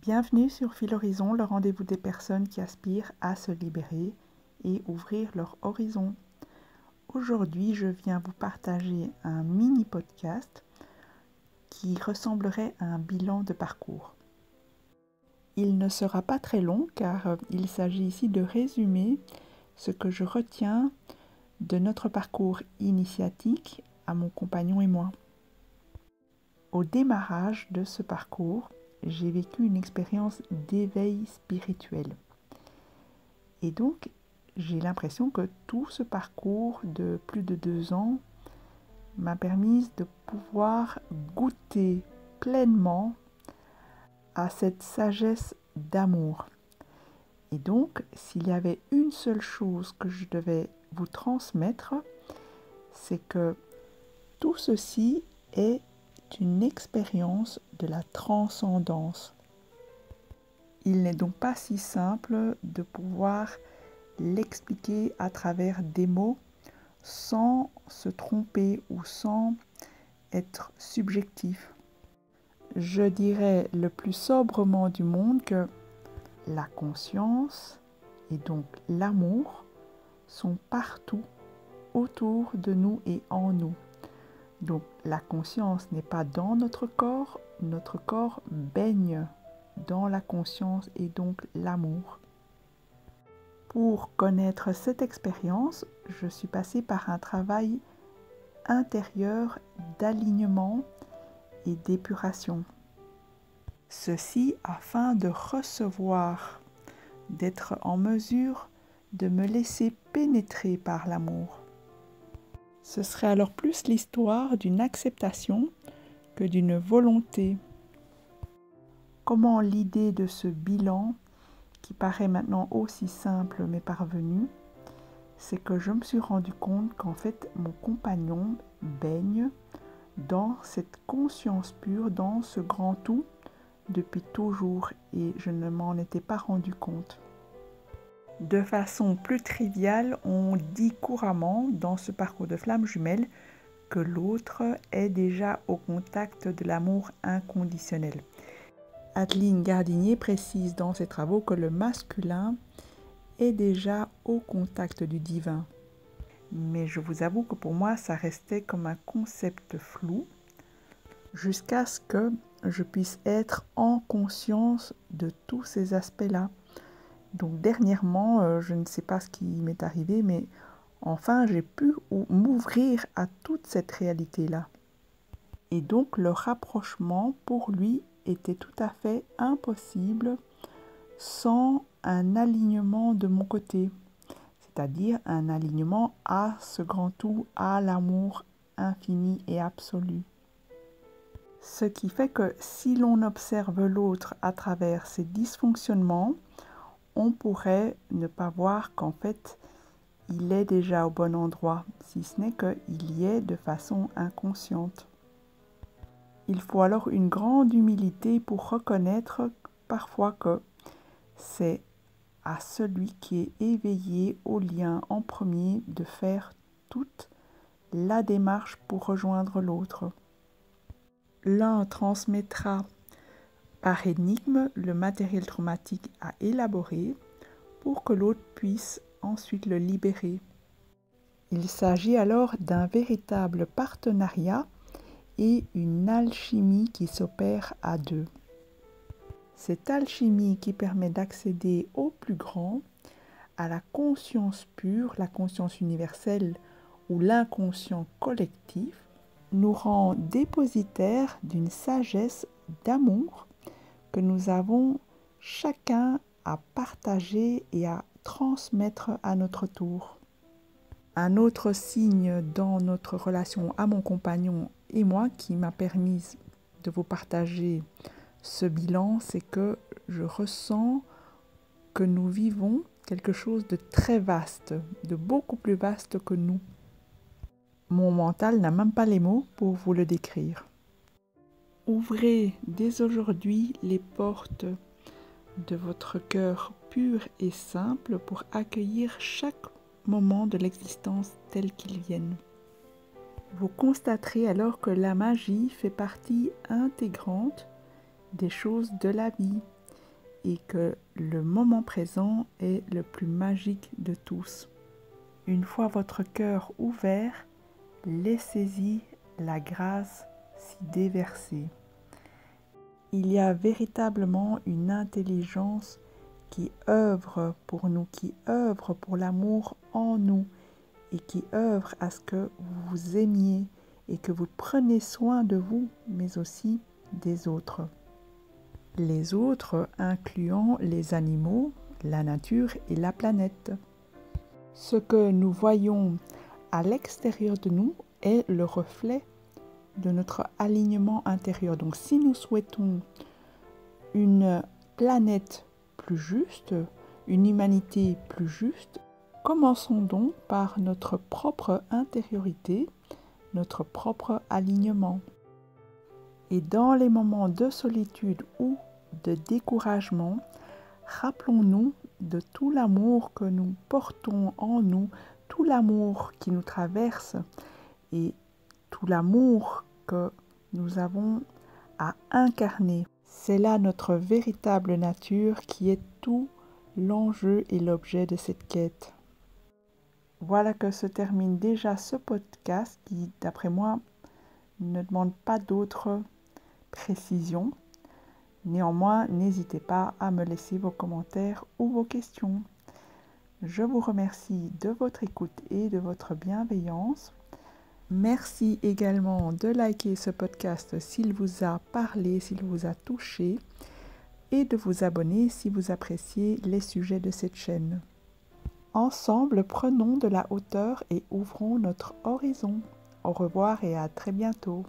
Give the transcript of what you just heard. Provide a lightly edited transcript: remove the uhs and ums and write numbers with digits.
Bienvenue sur Fil Horizon, le rendez-vous des personnes qui aspirent à se libérer et ouvrir leur horizon. Aujourd'hui, je viens vous partager un mini podcast qui ressemblerait à un bilan de parcours. Il ne sera pas très long car il s'agit ici de résumer ce que je retiens de notre parcours initiatique à mon compagnon et moi. Au démarrage de ce parcours, j'ai vécu une expérience d'éveil spirituel. Et donc, j'ai l'impression que tout ce parcours de plus de 2 ans m'a permis de pouvoir goûter pleinement à cette sagesse d'amour. Et donc, s'il y avait une seule chose que je devais vous transmettre, c'est que tout ceci est une expérience de la transcendance. Il n'est donc pas si simple de pouvoir l'expliquer à travers des mots sans se tromper ou sans être subjectif. Je dirais le plus sobrement du monde que la conscience et donc l'amour sont partout autour de nous et en nous. Donc la conscience n'est pas dans notre corps baigne dans la conscience et donc l'amour. Pour connaître cette expérience, je suis passée par un travail intérieur d'alignement et d'épuration. Ceci afin de recevoir, d'être en mesure de me laisser pénétrer par l'amour. Ce serait alors plus l'histoire d'une acceptation que d'une volonté. Comment l'idée de ce bilan, qui paraît maintenant aussi simple m'est parvenue, c'est que je me suis rendu compte qu'en fait mon compagnon baigne dans cette conscience pure, dans ce grand tout depuis toujours et je ne m'en étais pas rendu compte. De façon plus triviale, on dit couramment dans ce parcours de flamme jumelle que l'autre est déjà au contact de l'amour inconditionnel. Adeline Gardinier précise dans ses travaux que le masculin est déjà au contact du divin. Mais je vous avoue que pour moi, ça restait comme un concept flou jusqu'à ce que je puisse être en conscience de tous ces aspects-là. Donc dernièrement, je ne sais pas ce qui m'est arrivé, mais enfin, j'ai pu m'ouvrir à toute cette réalité-là. Et donc, le rapprochement, pour lui, était tout à fait impossible sans un alignement de mon côté, c'est-à-dire un alignement à ce grand tout, à l'amour infini et absolu. Ce qui fait que si l'on observe l'autre à travers ses dysfonctionnements, on pourrait ne pas voir qu'en fait, il est déjà au bon endroit, si ce n'est qu'il y est de façon inconsciente. Il faut alors une grande humilité pour reconnaître parfois que c'est à celui qui est éveillé au lien en premier de faire toute la démarche pour rejoindre l'autre. L'un transmettra par énigme le matériel traumatique à élaborer pour que l'autre puisse ensuite le libérer. Il s'agit alors d'un véritable partenariat et une alchimie qui s'opère à deux. Cette alchimie qui permet d'accéder au plus grand, à la conscience pure, la conscience universelle ou l'inconscient collectif, nous rend dépositaires d'une sagesse d'amour que nous avons chacun à partager et à transmettre à notre tour. Un autre signe dans notre relation à mon compagnon et moi qui m'a permis de vous partager ce bilan, c'est que je ressens que nous vivons quelque chose de très vaste, de beaucoup plus vaste que nous. Mon mental n'a même pas les mots pour vous le décrire. Ouvrez dès aujourd'hui les portes de votre cœur pur et simple pour accueillir chaque moment de l'existence tel qu'ils viennent. Vous constaterez alors que la magie fait partie intégrante des choses de la vie et que le moment présent est le plus magique de tous. Une fois votre cœur ouvert, laissez-y la grâce s'y déverser. Il y a véritablement une intelligence qui œuvre pour nous, qui œuvre pour l'amour en nous et qui œuvre à ce que vous vous aimiez et que vous preniez soin de vous, mais aussi des autres. Les autres incluant les animaux, la nature et la planète. Ce que nous voyons à l'extérieur de nous est le reflet de notre alignement intérieur. Donc si nous souhaitons une planète plus juste, une humanité plus juste, commençons donc par notre propre intériorité, notre propre alignement. Et dans les moments de solitude ou de découragement, rappelons-nous de tout l'amour que nous portons en nous, tout l'amour qui nous traverse et tout l'amour que nous avons à incarner. C'est là notre véritable nature qui est tout l'enjeu et l'objet de cette quête. Voilà que se termine déjà ce podcast qui, d'après moi, ne demande pas d'autres précisions. Néanmoins, n'hésitez pas à me laisser vos commentaires ou vos questions. Je vous remercie de votre écoute et de votre bienveillance. Merci également de liker ce podcast s'il vous a parlé, s'il vous a touché, et de vous abonner si vous appréciez les sujets de cette chaîne. Ensemble, prenons de la hauteur et ouvrons notre horizon. Au revoir et à très bientôt.